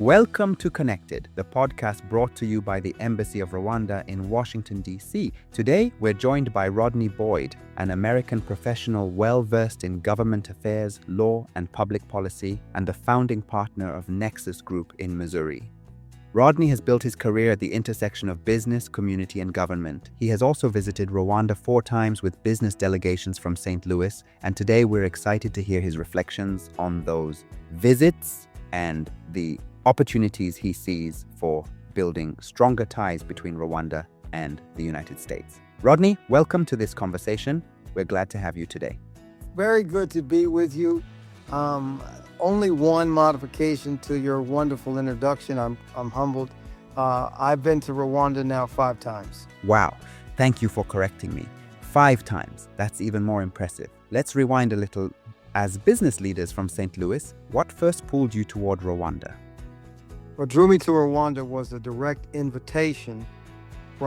Welcome to Connected, the podcast brought to you by the Embassy of Rwanda in Washington, D.C. Today, we're joined by Rodney Boyd, an American professional well-versed in government affairs, law, and public policy, and the founding partner of Nexus Group in Missouri. Rodney has built his career at the intersection of business, community, and government. He has also visited Rwanda 4 times with business delegations from St. Louis, and today we're excited to hear his reflections on those visits and the opportunities he sees for building stronger ties between Rwanda and the United States. Rodney, welcome to this conversation. We're glad to have you today. Very good to be with you. Only one modification to your wonderful introduction. I'm humbled. I've been to Rwanda now 5 times. Wow, thank you for correcting me. 5 times, that's even more impressive. Let's rewind a little. As business leaders from St. Louis, what first pulled you toward Rwanda? What drew me to Rwanda was a direct invitation in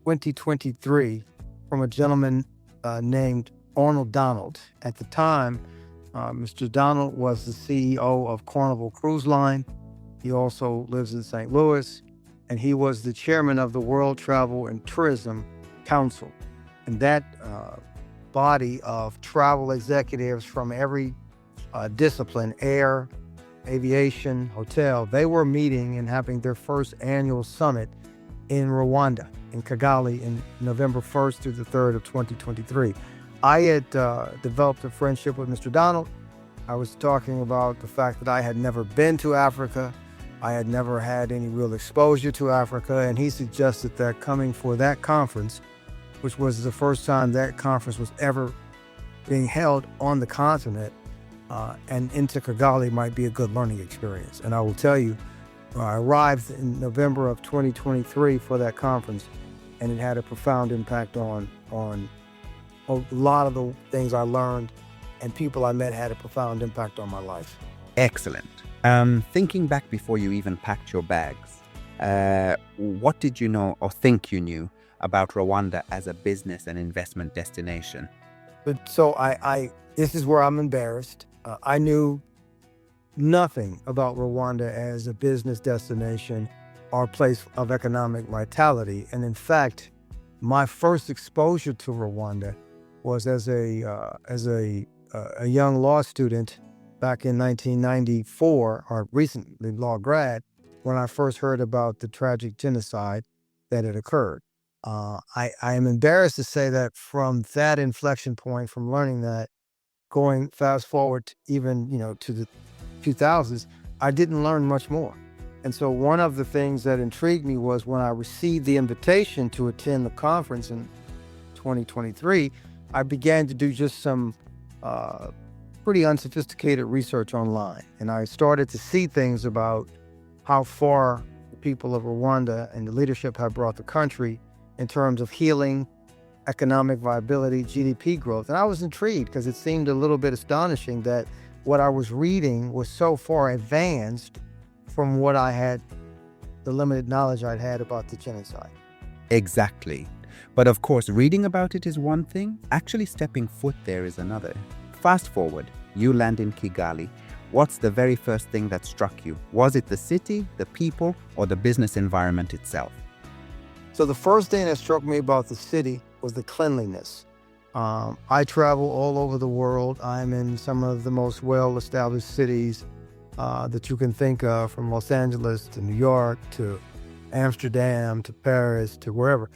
2023 from a gentleman named Arnold Donald. At the time, Mr. Donald was the CEO of Carnival Cruise Line. He also lives in St. Louis, and he was the chairman of the World Travel and Tourism Council. And that body of travel executives from every discipline, air, aviation, hotel, they were meeting and having their first annual summit in Rwanda, in Kigali, in November 1st through the 3rd of 2023. I had developed a friendship with Mr. Donald. I was talking about the fact that I had never been to Africa. I had never had any real exposure to Africa, and he suggested that coming for that conference, which was the first time that conference was ever being held on the continent, and into Kigali might be a good learning experience. And I will tell you, I arrived in November of 2023 for that conference, and it had a profound impact on a lot of the things I learned, and people I met had a profound impact on my life. Excellent. Thinking back before you even packed your bags, what did you know or think you knew about Rwanda as a business and investment destination? But so this is where I'm embarrassed. I knew nothing about Rwanda as a business destination or place of economic vitality. And in fact, my first exposure to Rwanda was as a young law student back in 1994, or recently law grad, when I first heard about the tragic genocide that had occurred. I am embarrassed to say that from that inflection point, from learning that, going fast forward to even, to the 2000s, I didn't learn much more. And so one of the things that intrigued me was when I received the invitation to attend the conference in 2023, I began to do just some pretty unsophisticated research online. And I started to see things about how far the people of Rwanda and the leadership have brought the country in terms of healing, economic viability, GDP growth. And I was intrigued because it seemed a little bit astonishing that what I was reading was so far advanced from what the limited knowledge I'd had about the genocide. Exactly. But of course, reading about it is one thing, actually stepping foot there is another. Fast forward, you land in Kigali. What's the very first thing that struck you? Was it the city, the people, or the business environment itself? So the first thing that struck me about the city was the cleanliness. I travel all over the world. I'm in some of the most well-established cities that you can think of, from Los Angeles to New York to Amsterdam to Paris to wherever.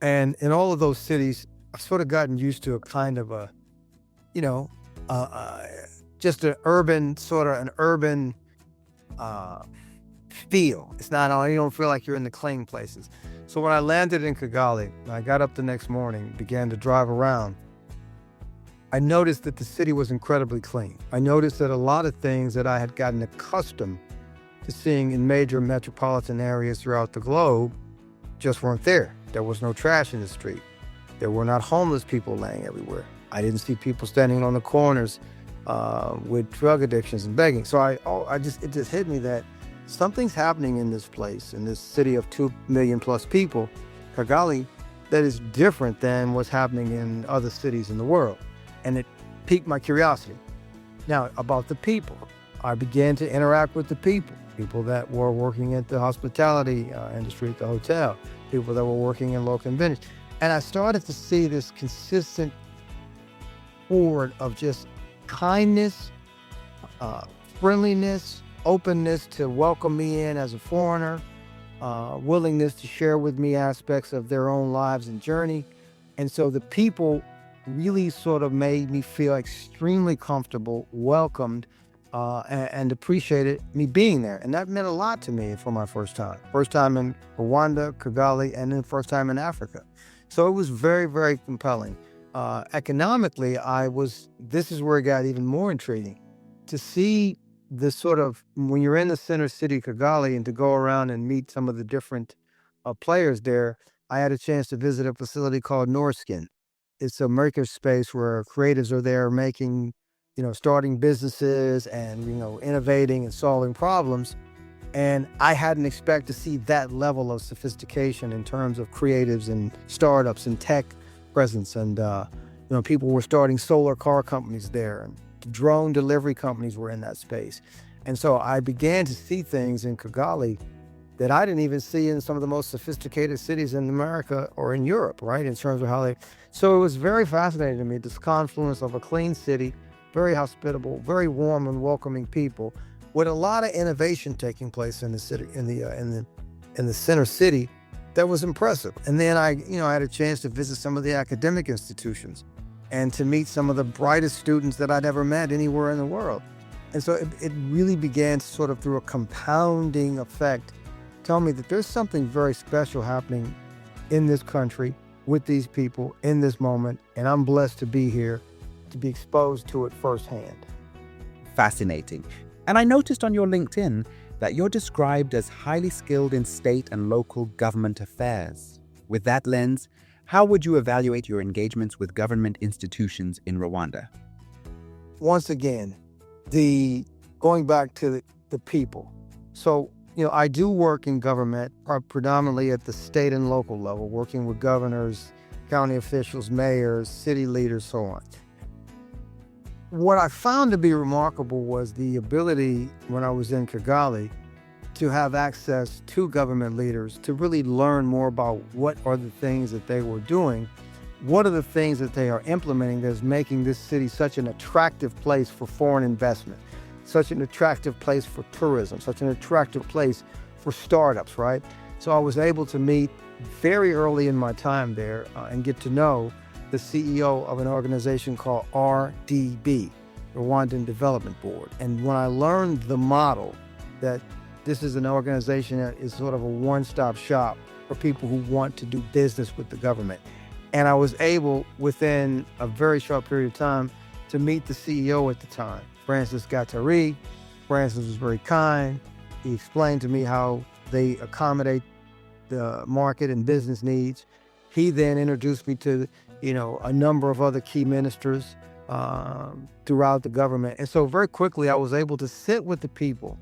And in all of those cities, I've sort of gotten used to a kind of just an urban feel. It's not, you don't feel like you're in the clean places. So when I landed in Kigali, I got up the next morning, began to drive around, I noticed that the city was incredibly clean. I noticed that a lot of things that I had gotten accustomed to seeing in major metropolitan areas throughout the globe just weren't there. There was no trash in the street. There were not homeless people laying everywhere. I didn't see people standing on the corners with drug addictions and begging. So it just hit me that something's happening in this place, in this city of 2 million plus people, Kigali, that is different than what's happening in other cities in the world. And it piqued my curiosity. Now, about the people. I began to interact with the people that were working at the hospitality industry at the hotel, people that were working in local conventions. And I started to see this consistent horde of just kindness, friendliness, openness to welcome me in as a foreigner, willingness to share with me aspects of their own lives and journey. And so the people really sort of made me feel extremely comfortable, welcomed, and appreciated me being there. And that meant a lot to me for my first time. First time in Rwanda, Kigali, and then first time in Africa. So it was very, very compelling. Economically, this is where it got even more intriguing. To see this sort of, when you're in the center city, Kigali, and to go around and meet some of the different players there, I had a chance to visit a facility called Norskin. It's a makerspace where creatives are there making, starting businesses and, innovating and solving problems. And I hadn't expected to see that level of sophistication in terms of creatives and startups and tech presence. And, people were starting solar car companies there, and drone delivery companies were in that space. And so I began to see things in Kigali that I didn't even see in some of the most sophisticated cities in America or in Europe, right? In terms of so it was very fascinating to me, this confluence of a clean city, very hospitable, very warm and welcoming people, with a lot of innovation taking place in the city, in the center city, that was impressive. And then I had a chance to visit some of the academic institutions and to meet some of the brightest students that I'd ever met anywhere in the world. And so it really began to sort of, through a compounding effect, tell me that there's something very special happening in this country with these people in this moment. And I'm blessed to be here, to be exposed to it firsthand. Fascinating. And I noticed on your LinkedIn that you're described as highly skilled in state and local government affairs. With that lens, how would you evaluate your engagements with government institutions in Rwanda? Once again, going back to the people. So, I do work in government, predominantly at the state and local level, working with governors, county officials, mayors, city leaders, so on. What I found to be remarkable was the ability, when I was in Kigali, to have access to government leaders, to really learn more about what are the things that they were doing, what are the things that they are implementing that's making this city such an attractive place for foreign investment, such an attractive place for tourism, such an attractive place for startups, right? So I was able to meet very early in my time there and get to know the CEO of an organization called RDB, Rwandan Development Board. And when I learned the model that this is an organization that is sort of a one-stop shop for people who want to do business with the government. And I was able, within a very short period of time, to meet the CEO at the time, Francis Gattari. Francis was very kind. He explained to me how they accommodate the market and business needs. He then introduced me to, a number of other key ministers throughout the government. And so very quickly, I was able to sit with the people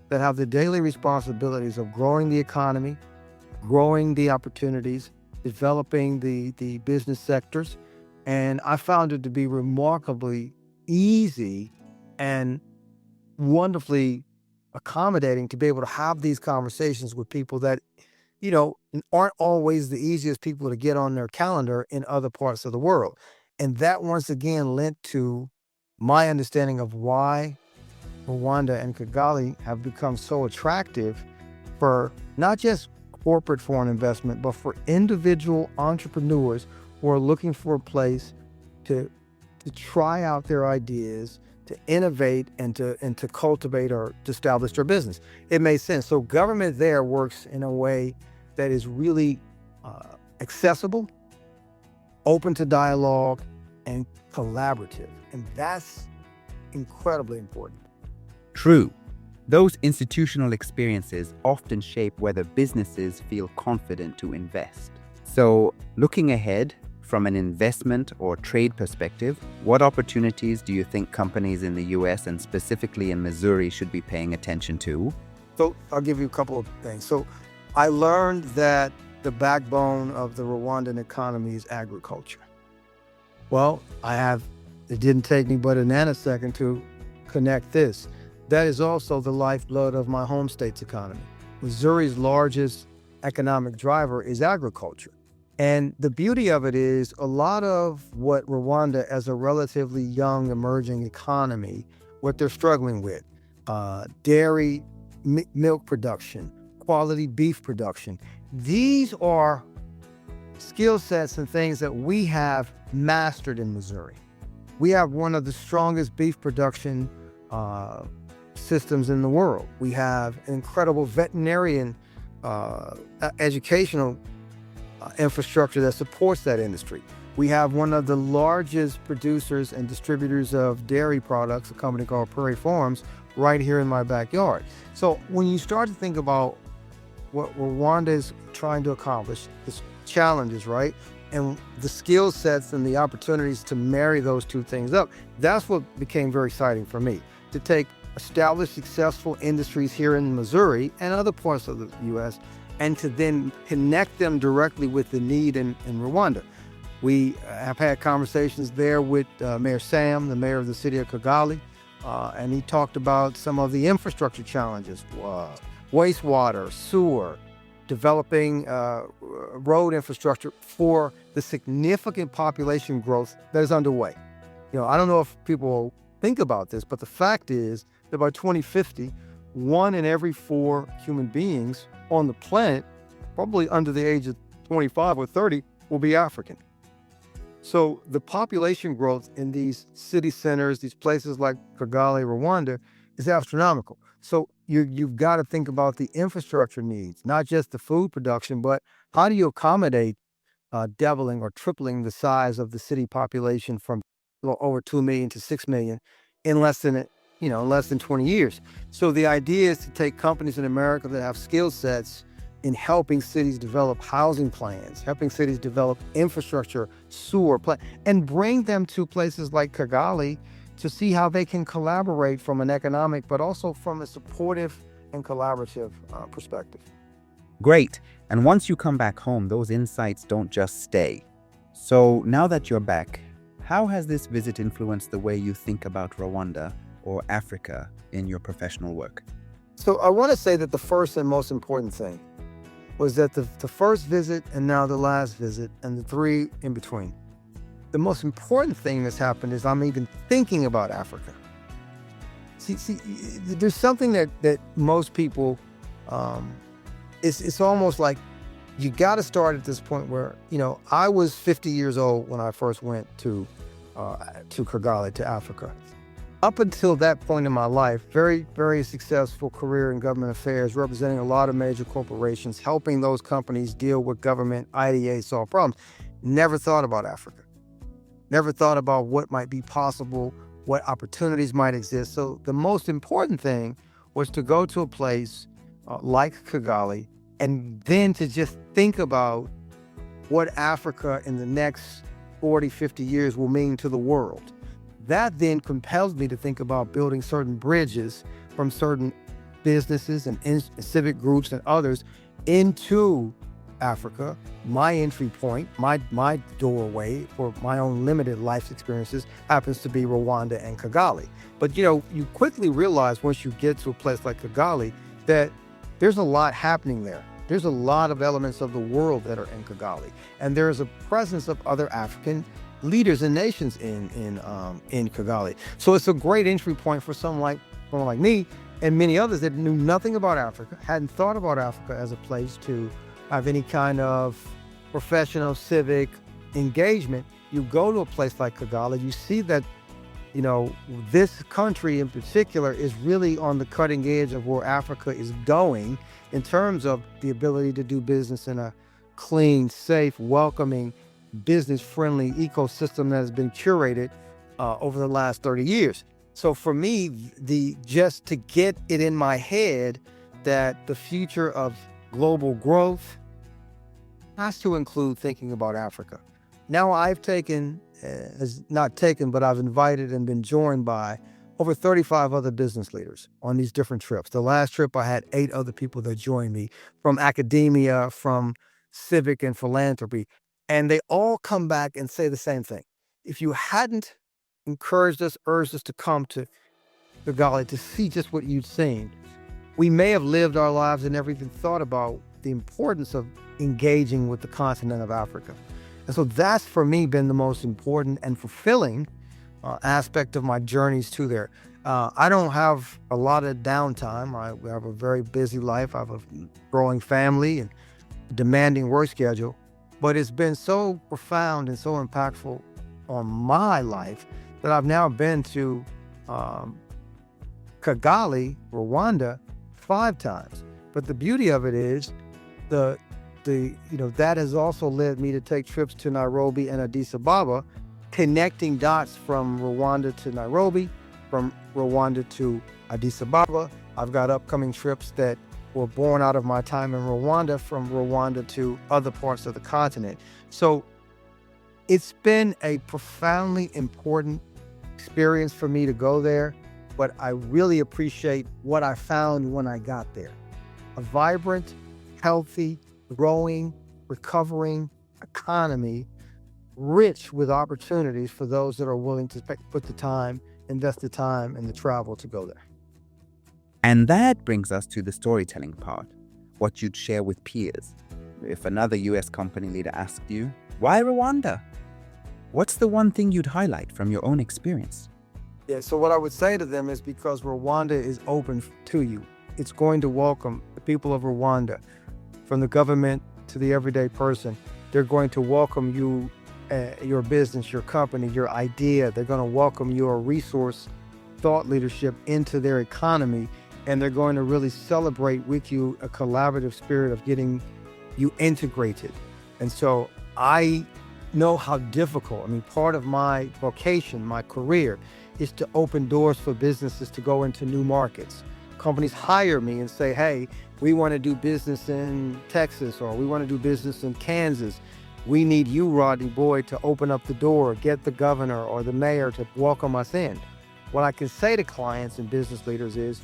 that have the daily responsibilities of growing the economy, growing the opportunities, developing the business sectors. And I found it to be remarkably easy and wonderfully accommodating to be able to have these conversations with people that, aren't always the easiest people to get on their calendar in other parts of the world. And that once again lent to my understanding of why Rwanda and Kigali have become so attractive for not just corporate foreign investment, but for individual entrepreneurs who are looking for a place to try out their ideas, to innovate, and to cultivate or to establish their business. It made sense. So government there works in a way that is really accessible, open to dialogue, and collaborative. And that's incredibly important. True. Those institutional experiences often shape whether businesses feel confident to invest. So, looking ahead, from an investment or trade perspective, what opportunities do you think companies in the US and specifically in Missouri should be paying attention to? So I'll give you a couple of things. So I learned that the backbone of the Rwandan economy is agriculture. Well, it didn't take me but a nanosecond to connect this. that is also the lifeblood of my home state's economy. Missouri's largest economic driver is agriculture. And the beauty of it is a lot of what Rwanda, as a relatively young emerging economy, what they're struggling with, dairy, milk production, quality beef production. These are skill sets and things that we have mastered in Missouri. We have one of the strongest beef production systems in the world. We have an incredible veterinarian educational infrastructure that supports that industry. We have one of the largest producers and distributors of dairy products, a company called Prairie Farms, right here in my backyard. So when you start to think about what Rwanda is trying to accomplish, the challenges, right? And the skill sets and the opportunities to marry those two things up, that's what became very exciting for me. To take established, successful industries here in Missouri and other parts of the U.S., and to then connect them directly with the need in Rwanda. We have had conversations there with Mayor Sam, the mayor of the city of Kigali, and he talked about some of the infrastructure challenges, wastewater, sewer, developing road infrastructure for the significant population growth that is underway. I don't know if people think about this, but the fact is that by 2050, 1 in every 4 human beings on the planet, probably under the age of 25 or 30, will be African. So the population growth in these city centers, these places like Kigali, Rwanda, is astronomical. So you've got to think about the infrastructure needs, not just the food production, but how do you accommodate doubling or tripling the size of the city population from over 2 million to 6 million in less than 20 years. So the idea is to take companies in America that have skill sets in helping cities develop housing plans, helping cities develop infrastructure, sewer plans, and bring them to places like Kigali to see how they can collaborate from an economic, but also from a supportive and collaborative perspective. Great. And once you come back home, those insights don't just stay. So now that you're back, how has this visit influenced the way you think about Rwanda or Africa in your professional work? So I want to say that the first and most important thing was that the first visit and now the last visit and the 3 in between, the most important thing that's happened is I'm even thinking about Africa. See, there's something that most people, it's almost like you got to start at this point where, I was 50 years old when I first went to Kigali, to Africa. Up until that point in my life, very, very successful career in government affairs, representing a lot of major corporations, helping those companies deal with government IDA, solve problems. Never thought about Africa. Never thought about what might be possible, what opportunities might exist. So the most important thing was to go to a place like Kigali and then to just think about what Africa in the next 40, 50 years will mean to the world. That then compels me to think about building certain bridges from certain businesses and civic groups and others into Africa. My entry point, my doorway for my own limited life experiences happens to be Rwanda and Kigali. But you quickly realize once you get to a place like Kigali that there's a lot happening there. There's a lot of elements of the world that are in Kigali, and there's a presence of other African leaders and nations in Kigali. So it's a great entry point for someone like me and many others that knew nothing about Africa, hadn't thought about Africa as a place to have any kind of professional civic engagement. You go to a place like Kigali, you see that this country in particular is really on the cutting edge of where Africa is going in terms of the ability to do business in a clean, safe, welcoming, business-friendly ecosystem that has been curated over the last 30 years. So for me, just to get it in my head that the future of global growth has to include thinking about Africa. Now I've I've invited and been joined by over 35 other business leaders on these different trips. The last trip I had 8 other people that joined me from academia, from civic and philanthropy. And they all come back and say the same thing. If you hadn't urged us to come to Kigali to see just what you'd seen. We may have lived our lives and never even thought about the importance of engaging with the continent of Africa. And so that's for me been the most important and fulfilling aspect of my journeys to there. I don't have a lot of downtime. I have a very busy life. I have a growing family and a demanding work schedule, but it's been so profound and so impactful on my life that I've now been to Kigali, Rwanda, 5 times. But the beauty of it is that has also led me to take trips to Nairobi and Addis Ababa, connecting dots from Rwanda to Nairobi, from Rwanda to Addis Ababa. I've got upcoming trips that were born out of my time in Rwanda, from Rwanda to other parts of the continent. So it's been a profoundly important experience for me to go there, but I really appreciate what I found when I got there. A vibrant, healthy, growing, recovering economy, rich with opportunities for those that are willing to put the time, invest the time and the travel to go there. And that brings us to the storytelling part, what you'd share with peers. If another US company leader asked you, why Rwanda? What's the one thing you'd highlight from your own experience? Yeah, so what I would say to them is, because Rwanda is open to you, it's going to welcome the people of Rwanda, from the government to the everyday person. They're going to welcome you, your business, your company, your idea. They're going to welcome your resource, thought leadership into their economy, and they're going to really celebrate with you a collaborative spirit of getting you integrated. And so I know how difficult, part of my vocation, my career, is to open doors for businesses to go into new markets. Companies hire me and say, hey, we want to do business in Texas, or we want to do business in Kansas. We need you, Rodney Boyd, to open up the door, get the governor or the mayor to welcome us in. What I can say to clients and business leaders is,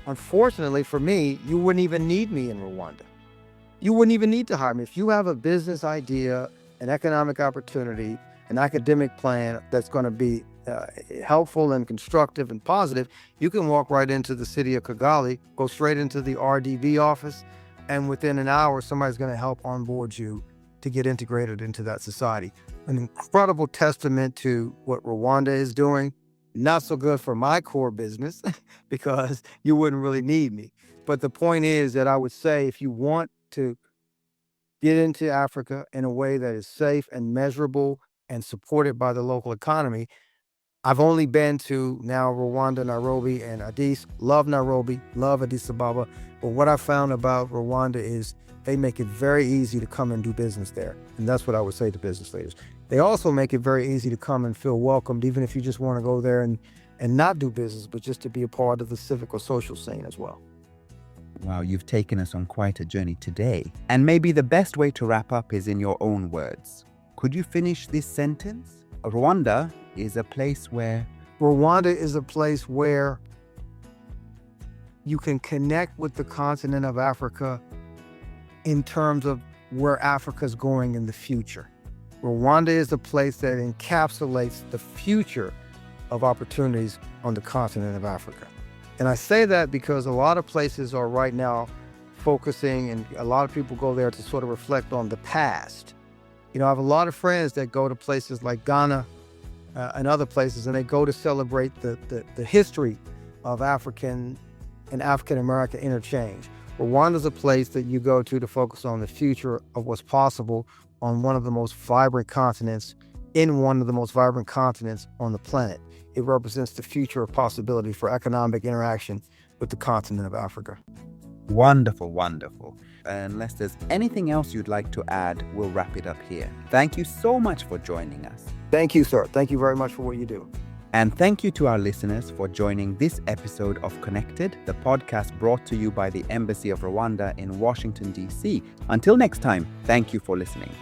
unfortunately for me, you wouldn't even need me in Rwanda. You wouldn't even need to hire me. If you have a business idea, an economic opportunity, an academic plan that's going to be helpful and constructive and positive, you can walk right into the city of Kigali, go straight into the RDB office, and within an hour, somebody's going to help onboard you to get integrated into that society. An incredible testament to what Rwanda is doing. Not so good for my core business because you wouldn't really need me. But the point is that I would say, if you want to get into Africa in a way that is safe and measurable and supported by the local economy, I've only been to now Rwanda, Nairobi, and Addis. Love Nairobi, love Addis Ababa. But what I found about Rwanda is they make it very easy to come and do business there. And that's what I would say to business leaders. They also make it very easy to come and feel welcomed, even if you just want to go there and not do business, but just to be a part of the civic or social scene as well. Wow, you've taken us on quite a journey today. And maybe the best way to wrap up is in your own words. Could you finish this sentence? Rwanda is a place where you can connect with the continent of Africa in terms of where Africa's going in the future. Rwanda is a place that encapsulates the future of opportunities on the continent of Africa. And I say that because a lot of places are right now focusing, and a lot of people go there to sort of reflect on the past. I have a lot of friends that go to places like Ghana and other places, and they go to celebrate the history of African and African-American interchange. Rwanda's a place that you go to focus on the future of what's possible on one of the most vibrant continents, in one of the most vibrant continents on the planet. It represents the future of possibility for economic interaction with the continent of Africa. Wonderful, wonderful. Unless there's anything else you'd like to add, we'll wrap it up here. Thank you so much for joining us. Thank you, sir. Thank you very much for what you do. And thank you to our listeners for joining this episode of Connected, the podcast brought to you by the Embassy of Rwanda in Washington, D.C. Until next time, thank you for listening.